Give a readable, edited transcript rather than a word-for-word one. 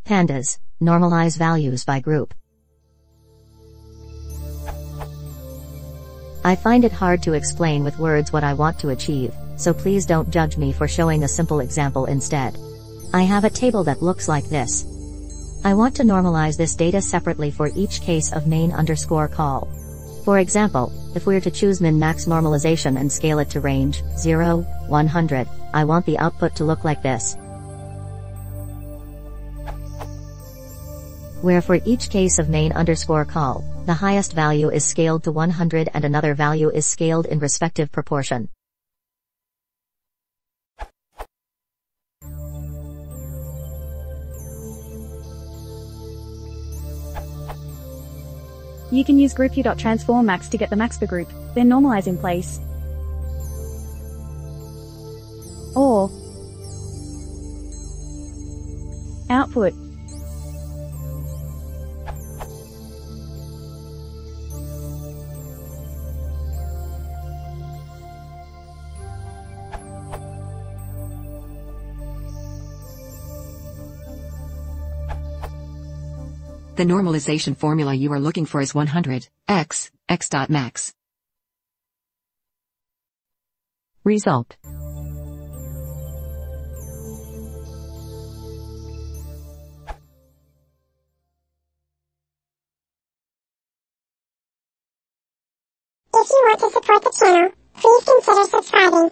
Pandas, normalize values by group. I find it hard to explain with words what I want to achieve, so please don't judge me for showing a simple example instead. I have a table that looks like this. I want to normalize this data separately for each case of main_call. For example, if we're to choose min-max normalization and scale it to range 0, 100, I want the output to look like this. Where for each case of main_call, the highest value is scaled to 100 and another value is scaled in respective proportion. You can use group_transform max to get the max per group, then normalize in place. Or output. The normalization formula you are looking for is 100, x dot max. Result. If you want to support the channel, please consider subscribing.